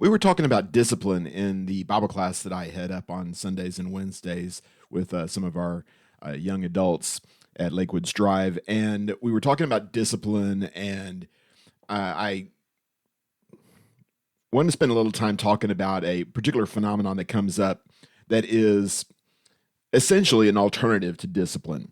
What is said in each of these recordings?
We were talking about discipline in the Bible class that I head up on Sundays and Wednesdays with some of our young adults at Lakewoods Drive. And we were talking about discipline, and I wanted to spend a little time talking about a particular phenomenon that comes up that is essentially an alternative to discipline,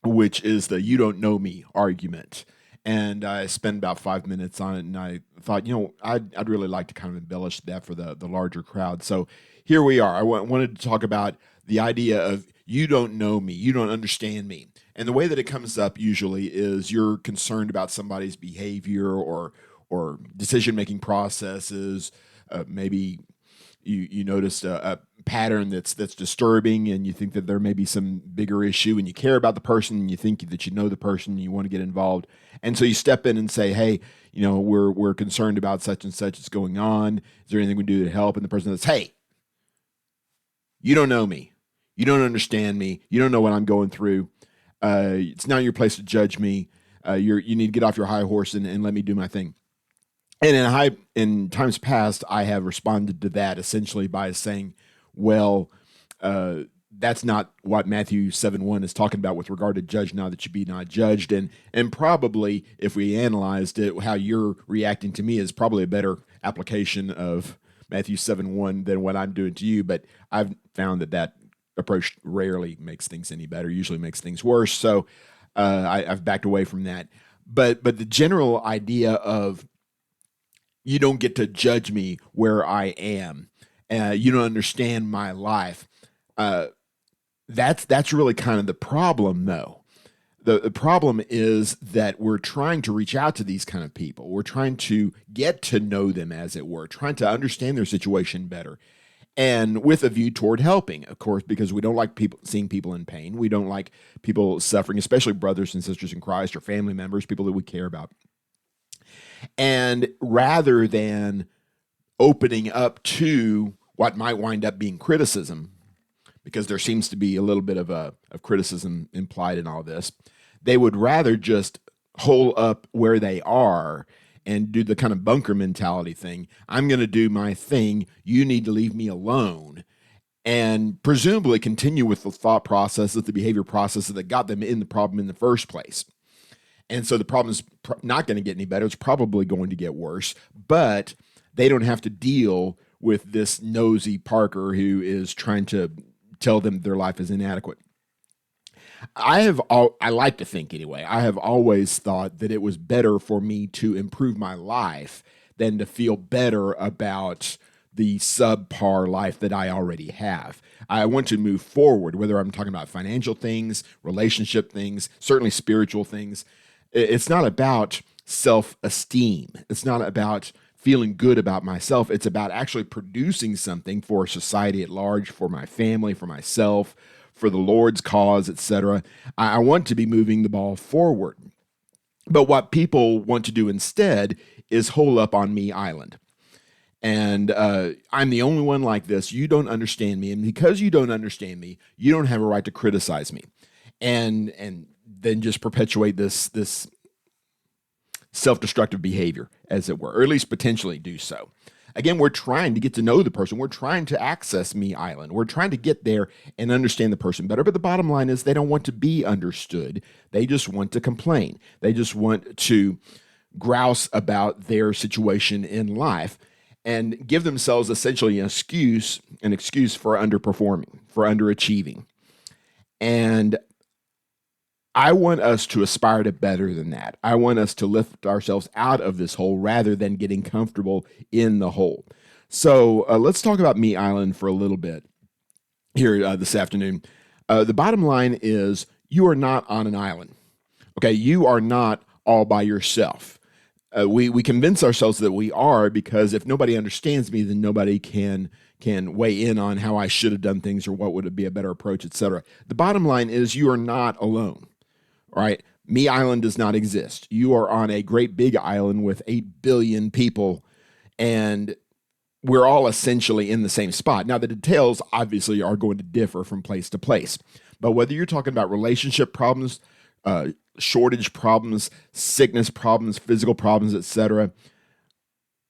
which is the "you don't know me" argument. And I spent about 5 minutes on it, and I thought, I'd really like to kind of embellish that for the larger crowd. So here we are. Wanted to talk about the idea of "you don't know me, you don't understand me." And the way that it comes up usually is you're concerned about somebody's behavior or decision making processes. Maybe you noticed a pattern that's disturbing, and you think that there may be some bigger issue, and you care about the person, and you think that you know the person, and you want to get involved, and so you step in and say, "Hey, we're concerned about such and such is going on. Is there anything we can do to help?" And the person says, "Hey, you don't know me, you don't understand me, you don't know what I'm going through. It's not your place to judge me. You need to get off your high horse and let me do my thing." And in times past, I have responded to that essentially by saying, well, that's not what Matthew 7:1 is talking about with regard to judge not that you be not judged. And probably if we analyzed it, how you're reacting to me is probably a better application of Matthew 7:1 than what I'm doing to you. But I've found that approach rarely makes things any better, usually makes things worse. So I've backed away from that. But the general idea of you don't get to judge me where I am. You don't understand my life. That's really kind of the problem, though. The problem is that we're trying to reach out to these kind of people. We're trying to get to know them, as it were, trying to understand their situation better, and with a view toward helping, of course, because we don't like seeing people in pain. We don't like people suffering, especially brothers and sisters in Christ or family members, people that we care about. And rather than opening up to what might wind up being criticism, because there seems to be a little bit of criticism implied in all this, they would rather just hole up where they are and do the kind of bunker mentality thing. I'm going to do my thing. You need to leave me alone. And presumably continue with the thought processes, the behavior processes that got them in the problem in the first place. And so the problem's not going to get any better. It's probably going to get worse, but they don't have to deal with this nosy Parker who is trying to tell them their life is inadequate. I like to think anyway, I have always thought that it was better for me to improve my life than to feel better about the subpar life that I already have. I want to move forward, whether I'm talking about financial things, relationship things, certainly spiritual things. It's not about self-esteem. It's not about feeling good about myself. It's about actually producing something for society at large, for my family, for myself, for the Lord's cause, etc. I want to be moving the ball forward. But what people want to do instead is hole up on me island. And I'm the only one like this. You don't understand me. And because you don't understand me, you don't have a right to criticize me. And then just perpetuate this self-destructive behavior, as it were, or at least potentially do so. Again, we're trying to get to know the person. We're trying to access me island. We're trying to get there and understand the person better. But the bottom line is they don't want to be understood. They just want to complain. They just want to grouse about their situation in life and give themselves essentially an excuse for underperforming, for underachieving. And I want us to aspire to better than that. I want us to lift ourselves out of this hole rather than getting comfortable in the hole. So let's talk about Me Island for a little bit here this afternoon. The bottom line is you are not on an island. Okay, you are not all by yourself. We convince ourselves that we are, because if nobody understands me, then nobody can weigh in on how I should have done things or what would be a better approach, etc. The bottom line is you are not alone. Right? Me Island does not exist. You are on a great big island with 8 billion people, and we're all essentially in the same spot. Now, the details obviously are going to differ from place to place, but whether you're talking about relationship problems, shortage problems, sickness problems, physical problems, etc.,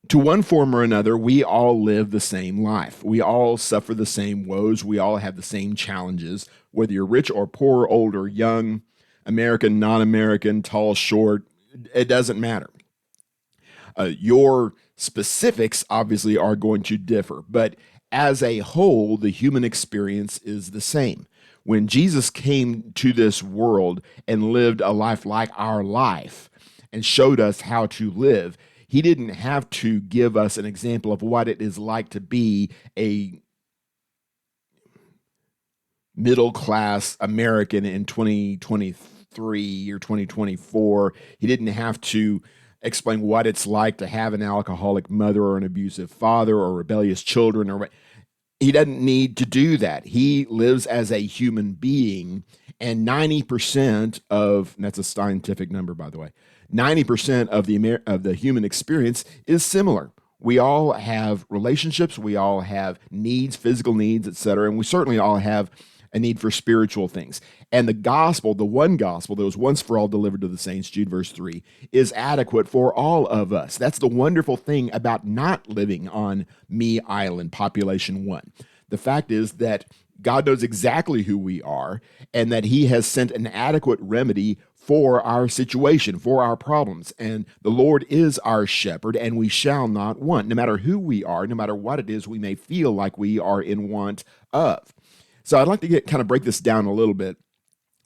To one form or another, we all live the same life. We all suffer the same woes. We all have the same challenges, whether you're rich or poor, old or young, American, non American, tall, short, it doesn't matter. Your specifics obviously are going to differ, but as a whole, the human experience is the same. When Jesus came to this world and lived a life like our life and showed us how to live, he didn't have to give us an example of what it is like to be a middle class American in 2023 or 2024. He didn't have to explain what it's like to have an alcoholic mother or an abusive father or rebellious children or he doesn't need to do that. He lives as a human being, and 90% of, and that's a scientific number, by the way, 90% of the human experience is similar. We all have relationships, we all have needs, physical needs, etc., and we certainly all have a need for spiritual things. And the gospel, the one gospel that was once for all delivered to the saints, Jude verse 3, is adequate for all of us. That's the wonderful thing about not living on Me Island, population one. The fact is that God knows exactly who we are and that he has sent an adequate remedy for our situation, for our problems. And the Lord is our shepherd, and we shall not want, no matter who we are, no matter what it is we may feel like we are in want of. So I'd like to break this down a little bit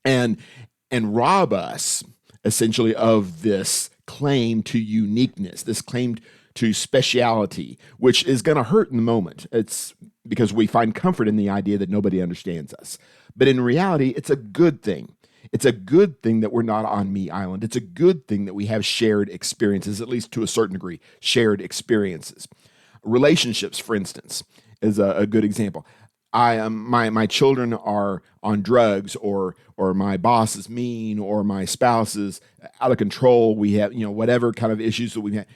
and rob us essentially of this claim to uniqueness, this claim to speciality, which is going to hurt in the moment. It's because we find comfort in the idea that nobody understands us. But in reality, it's a good thing. It's a good thing that we're not on Me Island. It's a good thing that we have shared experiences, at least to a certain degree, shared experiences. Relationships, for instance, is a good example. My children are on drugs, or my boss is mean, or my spouse is out of control. We have whatever kind of issues that we have.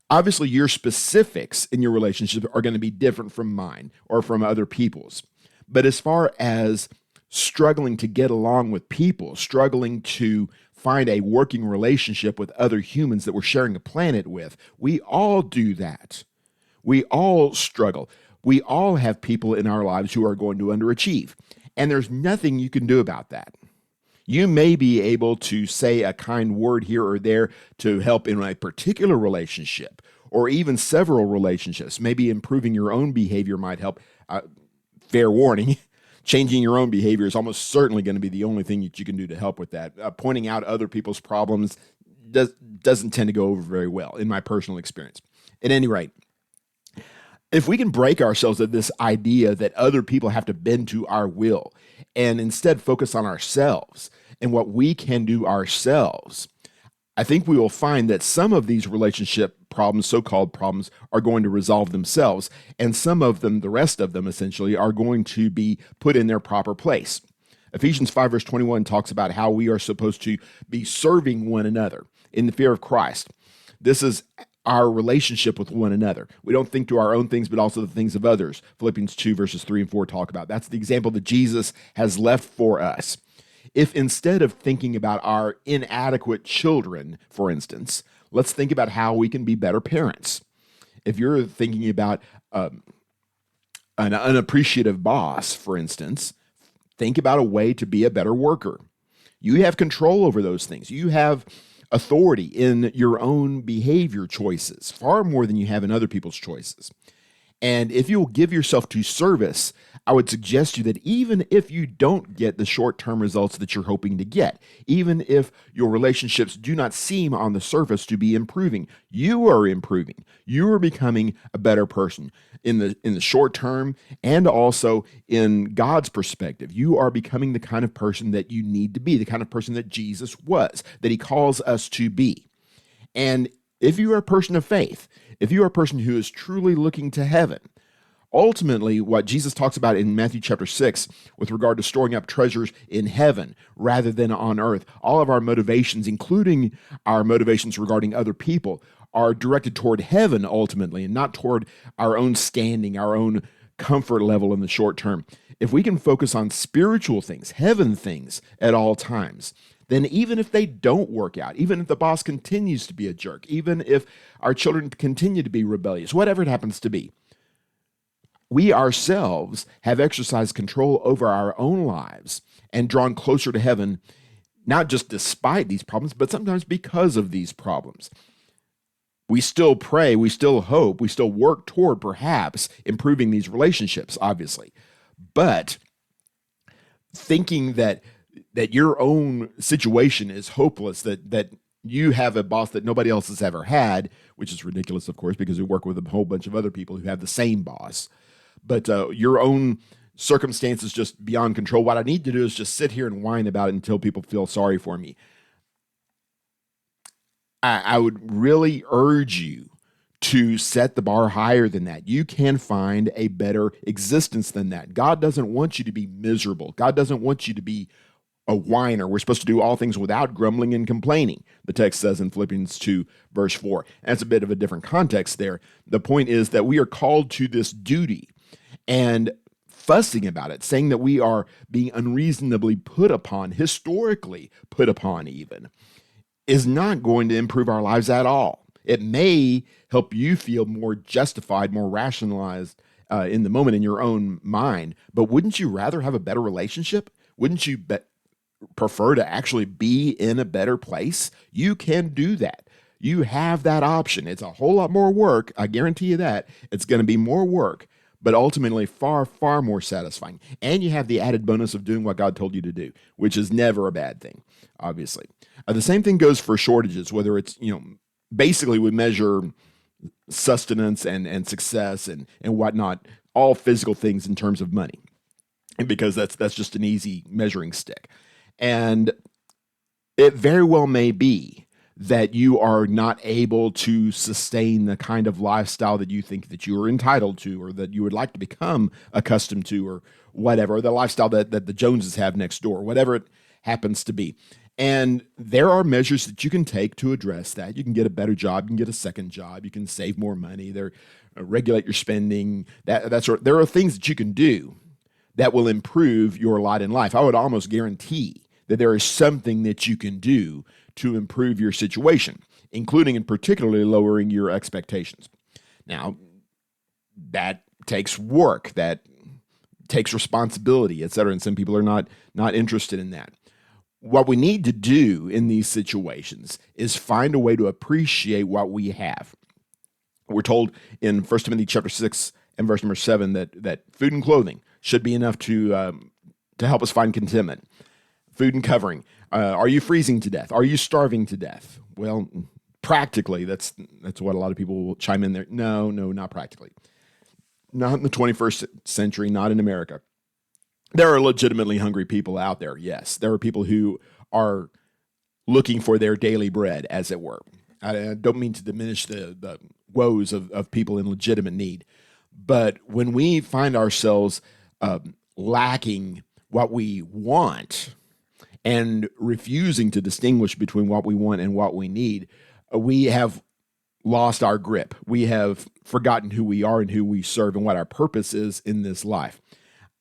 Obviously, your specifics in your relationship are going to be different from mine or from other people's. But as far as struggling to get along with people, struggling to find a working relationship with other humans that we're sharing a planet with, we all do that. We all struggle. We all have people in our lives who are going to underachieve, and there's nothing you can do about that. You may be able to say a kind word here or there to help in a particular relationship, or even several relationships. Maybe improving your own behavior might help. Fair warning, changing your own behavior is almost certainly going to be the only thing that you can do to help with that. Pointing out other people's problems doesn't tend to go over very well, in my personal experience. At any rate, if we can break ourselves of this idea that other people have to bend to our will and instead focus on ourselves and what we can do ourselves, I think we will find that some of these relationship problems, so-called problems, are going to resolve themselves, and some of them, the rest of them essentially, are going to be put in their proper place. Ephesians 5 verse 21 talks about how we are supposed to be serving one another in the fear of Christ. This is our relationship with one another. We don't think to our own things, but also the things of others. Philippians 2 verses 3 and 4 talk about. That's the example that Jesus has left for us. If instead of thinking about our inadequate children, for instance, let's think about how we can be better parents. If you're thinking about an unappreciative boss, for instance, think about a way to be a better worker. You have control over those things. You have authority in your own behavior choices, far more than you have in other people's choices. And if you'll give yourself to service, I would suggest to you that even if you don't get the short-term results that you're hoping to get, even if your relationships do not seem on the surface to be improving, you are improving. You are becoming a better person in the short term, and also in God's perspective. You are becoming the kind of person that you need to be, the kind of person that Jesus was, that he calls us to be. And if you are a person of faith, if you are a person who is truly looking to heaven, ultimately what Jesus talks about in Matthew chapter 6 with regard to storing up treasures in heaven rather than on earth, all of our motivations, including our motivations regarding other people, are directed toward heaven ultimately and not toward our own standing, our own comfort level in the short term. If we can focus on spiritual things, heaven things at all times, then even if they don't work out, even if the boss continues to be a jerk, even if our children continue to be rebellious, whatever it happens to be, we ourselves have exercised control over our own lives and drawn closer to heaven, not just despite these problems, but sometimes because of these problems. We still pray, we still hope, we still work toward perhaps improving these relationships, obviously. But thinking that your own situation is hopeless, that you have a boss that nobody else has ever had, which is ridiculous, of course, because we work with a whole bunch of other people who have the same boss. But your own circumstances just beyond control. What I need to do is just sit here and whine about it until people feel sorry for me. I would really urge you to set the bar higher than that. You can find a better existence than that. God doesn't want you to be miserable. God doesn't want you to be a whiner. We're supposed to do all things without grumbling and complaining, the text says in Philippians 2, verse 4. That's a bit of a different context there. The point is that we are called to this duty, and fussing about it, saying that we are being unreasonably put upon, historically put upon even, is not going to improve our lives at all. It may help you feel more justified, more rationalized in the moment in your own mind, but wouldn't you rather have a better relationship? Wouldn't you prefer to actually be in a better place? You can do that. You have that option. It's a whole lot more work. I guarantee you that. It's going to be more work, but ultimately far, far more satisfying. And you have the added bonus of doing what God told you to do, which is never a bad thing, obviously. The same thing goes for shortages, whether it's, basically we measure sustenance and success and whatnot, all physical things in terms of money, and because that's just an easy measuring stick. And it very well may be that you are not able to sustain the kind of lifestyle that you think that you are entitled to, or that you would like to become accustomed to, or whatever, the lifestyle that the Joneses have next door, whatever it happens to be. And there are measures that you can take to address that. You can get a better job, you can get a second job, you can save more money, regulate your spending, that sort. There are things that you can do that will improve your lot in life. I would almost guarantee that there is something that you can do to improve your situation, including and particularly lowering your expectations. Now, that takes work, that takes responsibility, et cetera, and some people are not interested in that. What we need to do in these situations is find a way to appreciate what we have. We're told in 1 Timothy chapter 6 and verse number 7 that food and clothing should be enough to help us find contentment. Food and covering. Are you freezing to death? Are you starving to death? Well, practically, that's what a lot of people will chime in there. No, not practically. Not in the 21st century, not in America. There are legitimately hungry people out there, yes. There are people who are looking for their daily bread, as it were. I don't mean to diminish the woes of people in legitimate need. But when we find ourselves lacking what we want and refusing to distinguish between what we want and what we need, we have lost our grip. We have forgotten who we are and who we serve and what our purpose is in this life.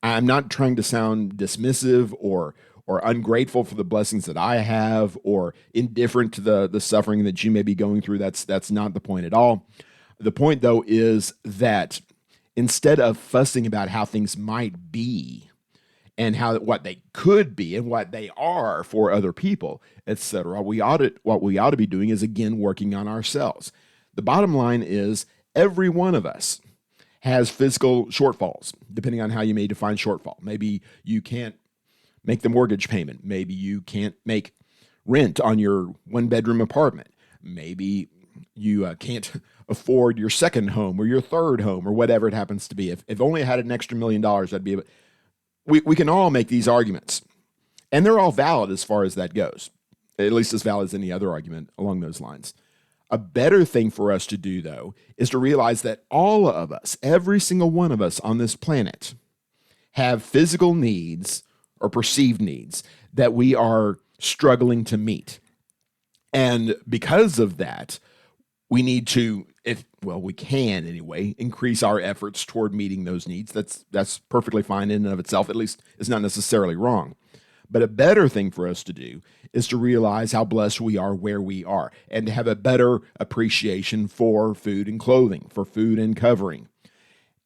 I'm not trying to sound dismissive or ungrateful for the blessings that I have, or indifferent to the suffering that you may be going through. That's not the point at all. The point, though, is that instead of fussing about how things might be and what they could be and what they are for other people, etc., what we ought to be doing is, again, working on ourselves. The bottom line is every one of us has physical shortfalls, depending on how you may define shortfall. Maybe you can't make the mortgage payment. Maybe you can't make rent on your one-bedroom apartment. Maybe you can't afford your second home or your third home or whatever it happens to be. If only I had an extra $1 million, I'd be able. We can all make these arguments, and they're all valid as far as that goes, at least as valid as any other argument along those lines. A better thing for us to do, though, is to realize that all of us, every single one of us on this planet, have physical needs or perceived needs that we are struggling to meet. And because of that, we need to, we can anyway, increase our efforts toward meeting those needs. That's perfectly fine in and of itself. At least it's not necessarily wrong. But a better thing for us to do is to realize how blessed we are where we are and to have a better appreciation for food and clothing, for food and covering.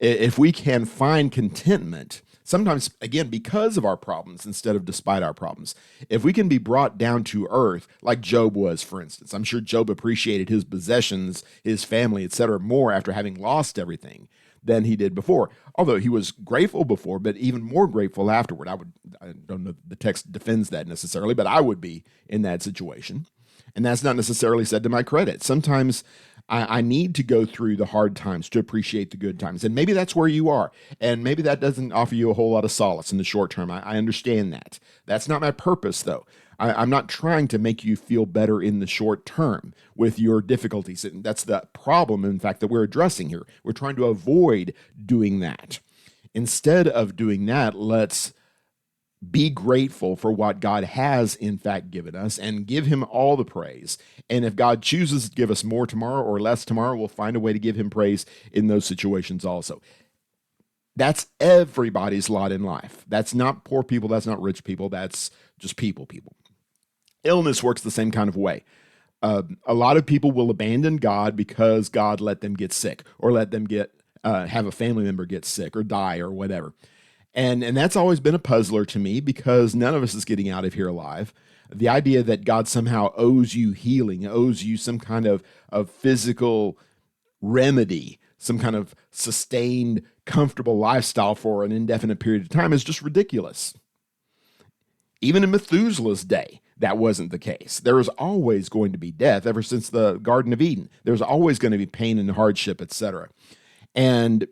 If we can find contentment, sometimes, again, because of our problems instead of despite our problems, if we can be brought down to earth like Job was, for instance. I'm sure Job appreciated his possessions, his family, etc., more after having lost everything than he did before. Although he was grateful before, but even more grateful afterward. I don't know if the text defends that necessarily, but I would be in that situation. And that's not necessarily said to my credit. Sometimes I need to go through the hard times to appreciate the good times. And maybe that's where you are. And maybe that doesn't offer you a whole lot of solace in the short term. I understand that. That's not my purpose, though. I'm not trying to make you feel better in the short term with your difficulties. And that's the problem, in fact, that we're addressing here. We're trying to avoid doing that. Instead of doing that, let's be grateful for what God has, in fact, given us and give him all the praise. And if God chooses to give us more tomorrow or less tomorrow, we'll find a way to give him praise in those situations also. That's everybody's lot in life. That's not poor people. That's not rich people. That's just people. Illness works the same kind of way. A lot of people will abandon God because God let them get sick or let them have a family member get sick or die or whatever. And that's always been a puzzler to me because none of us is getting out of here alive. The idea that God somehow owes you healing, owes you some kind of physical remedy, some kind of sustained, comfortable lifestyle for an indefinite period of time is just ridiculous. Even in Methuselah's day, that wasn't the case. There was always going to be death ever since the Garden of Eden. There's always going to be pain and hardship, etc. And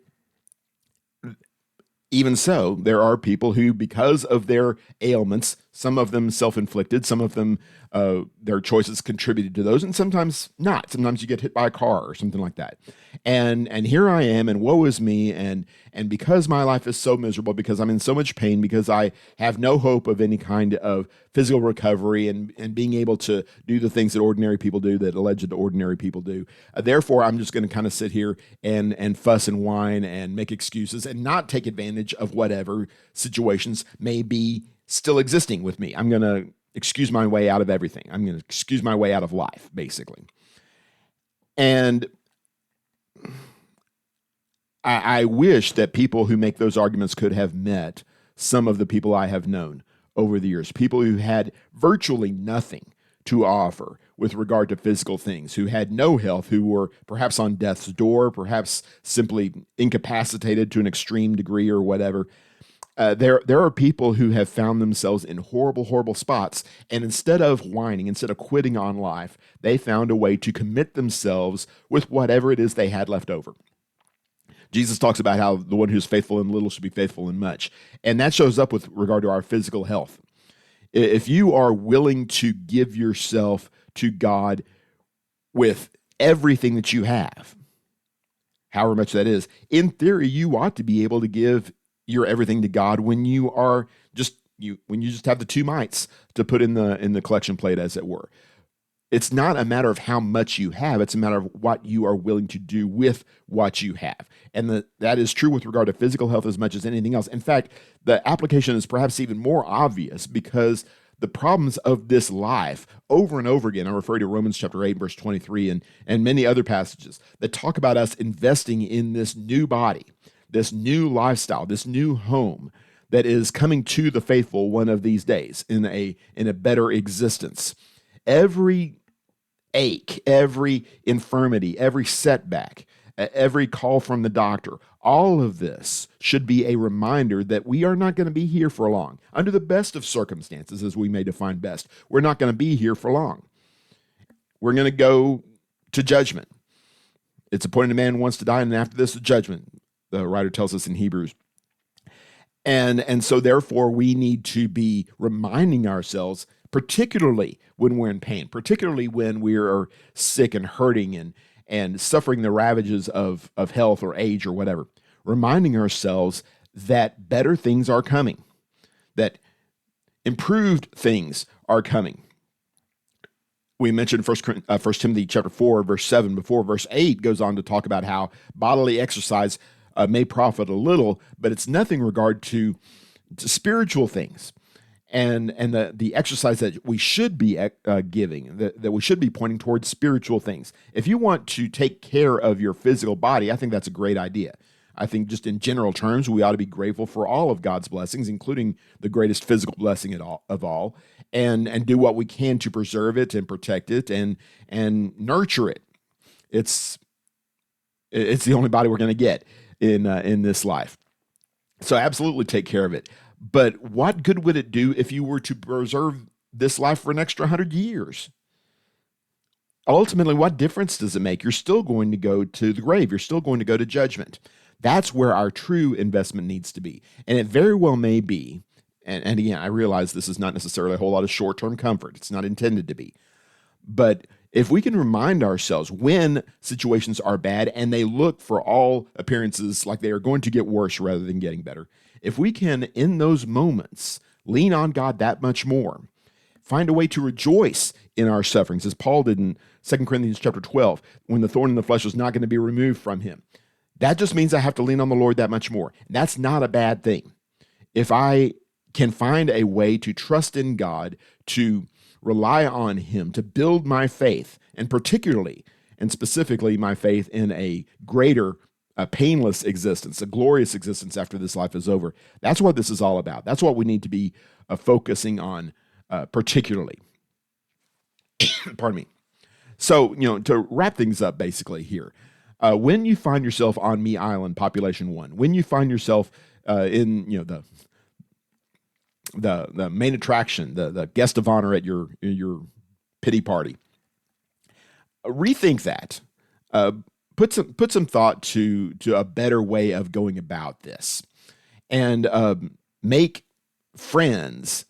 even so, there are people who, because of their ailments, some of them self-inflicted, some of them, their choices contributed to those, and sometimes not. Sometimes you get hit by a car or something like that. And here I am, and woe is me, and because my life is so miserable, because I'm in so much pain, because I have no hope of any kind of physical recovery and being able to do the things that ordinary people do, that alleged ordinary people do. Therefore, I'm just going to kind of sit here and fuss and whine and make excuses and not take advantage of whatever situations may be still existing with me. I'm going to excuse my way out of everything. I'm going to excuse my way out of life, basically. And I wish that people who make those arguments could have met some of the people I have known over the years, people who had virtually nothing to offer with regard to physical things, who had no health, who were perhaps on death's door, perhaps simply incapacitated to an extreme degree or whatever. There are people who have found themselves in horrible, horrible spots, and instead of whining, instead of quitting on life, they found a way to commit themselves with whatever it is they had left over. Jesus talks about how the one who's faithful in little should be faithful in much, and that shows up with regard to our physical health. If you are willing to give yourself to God with everything that you have, however much that is, in theory, you ought to be able to give your everything to God when you just have the two mites to put in the collection plate, as it were. It's not a matter of how much you have. It's a matter of what you are willing to do with what you have. And that is true with regard to physical health as much as anything else. In fact, the application is perhaps even more obvious because the problems of this life over and over again, I refer to Romans chapter 8, verse 23, and many other passages that talk about us investing in this new body, this new lifestyle, this new home that is coming to the faithful one of these days in a better existence. Every ache, every infirmity, every setback, every call from the doctor, all of this should be a reminder that we are not going to be here for long. Under the best of circumstances, as we may define best, we're not going to be here for long. We're going to go to judgment. It's appointed a man wants to die, and after this, the judgment, the writer tells us in Hebrews. And so therefore, we need to be reminding ourselves, particularly when we're in pain, particularly when we are sick and hurting and suffering the ravages of health or age or whatever, reminding ourselves that better things are coming, that improved things are coming. We mentioned 1 Timothy chapter 4, verse 7 before. Verse 8 goes on to talk about how bodily exercise may profit a little, but it's nothing regard to spiritual things. and the exercise that we should be giving, that we should be pointing towards spiritual things. If you want to take care of your physical body, I think that's a great idea. I think just in general terms, we ought to be grateful for all of God's blessings, including the greatest physical blessing of all, and do what we can to preserve it and protect it and nurture it. It's the only body we're going to get in this life. So absolutely take care of it. But what good would it do if you were to preserve this life for an extra 100 years? Ultimately, what difference does it make? You're still going to go to the grave. You're still going to go to judgment. That's where our true investment needs to be. And it very well may be, and again, I realize this is not necessarily a whole lot of short-term comfort. It's not intended to be. But if we can remind ourselves when situations are bad and they look for all appearances like they are going to get worse rather than getting better, if we can, in those moments, lean on God that much more, find a way to rejoice in our sufferings, as Paul did in 2 Corinthians chapter 12, when the thorn in the flesh was not going to be removed from him. That just means I have to lean on the Lord that much more. That's not a bad thing. If I can find a way to trust in God, to rely on Him, to build my faith, and particularly and specifically my faith in a greater, painless existence, a glorious existence after this life is over. That's what this is all about. That's what we need to be focusing on particularly. Pardon me. So, to wrap things up basically here, when you find yourself on Me Island, population 1, when you find yourself in the main attraction, the guest of honor at your pity party, rethink that. Put some thought to a better way of going about this, and make friends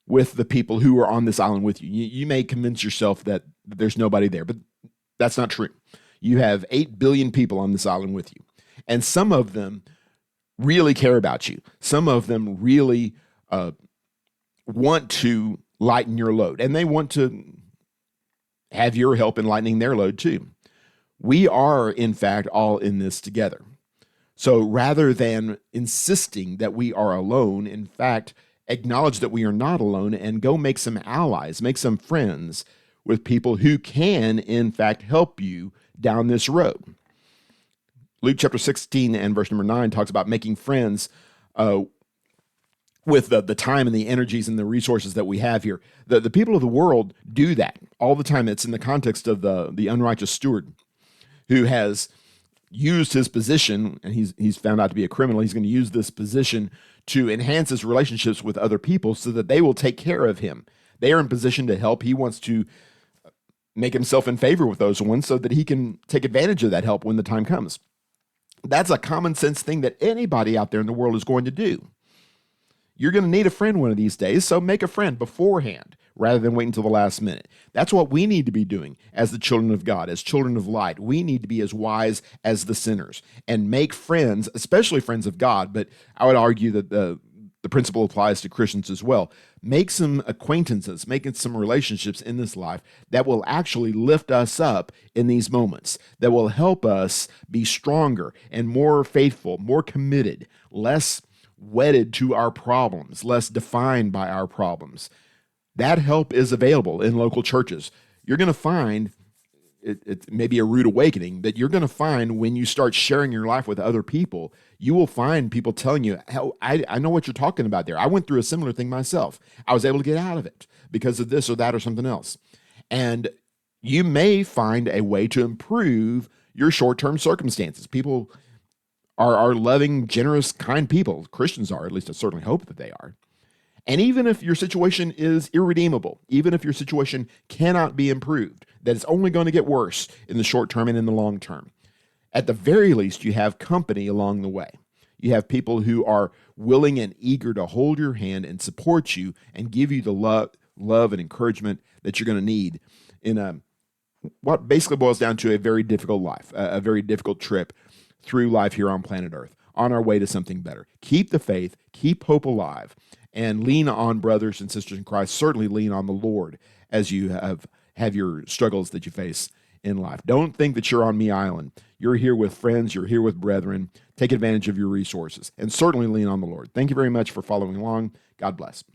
with the people who are on this island with you. You may convince yourself that there's nobody there, but that's not true. You have 8 billion people on this island with you, and some of them really care about you. Some of them really want to lighten your load, and they want to have your help in lightening their load too. We are, in fact, all in this together. So rather than insisting that we are alone, in fact, acknowledge that we are not alone and go make some allies, make some friends with people who can, in fact, help you down this road. Luke chapter 16 and verse number 9 talks about making friends with the time and the energies and the resources that we have here. The people of the world do that all the time. It's in the context of the unrighteous steward who has used his position, and he's found out to be a criminal. He's going to use this position to enhance his relationships with other people so that they will take care of him. They are in position to help. He wants to make himself in favor with those ones so that he can take advantage of that help when the time comes. That's a common sense thing that anybody out there in the world is going to do. You're going to need a friend one of these days, so make a friend beforehand rather than wait until the last minute. That's what we need to be doing as the children of God, as children of light. We need to be as wise as the sinners and make friends, especially friends of God, but I would argue that the principle applies to Christians as well. Make some acquaintances, make some relationships in this life that will actually lift us up in these moments, that will help us be stronger and more faithful, more committed, less wedded to our problems, less defined by our problems. That help is available in local churches. You're going to find, it may be a rude awakening, that you're going to find when you start sharing your life with other people, you will find people telling you, I know what you're talking about there. I went through a similar thing myself. I was able to get out of it because of this or that or something else. And you may find a way to improve your short-term circumstances. People are loving, generous, kind people. Christians are, at least I certainly hope that they are. And even if your situation is irredeemable, even if your situation cannot be improved, that it's only going to get worse in the short term and in the long term, at the very least, you have company along the way. You have people who are willing and eager to hold your hand and support you and give you the love and encouragement that you're going to need in what basically boils down to a very difficult life, a very difficult trip through life here on planet Earth, on our way to something better. Keep the faith, keep hope alive, and lean on brothers and sisters in Christ. Certainly lean on the Lord as you have your struggles that you face in life. Don't think that you're on Me Island. You're here with friends. You're here with brethren. Take advantage of your resources, and certainly lean on the Lord. Thank you very much for following along. God bless.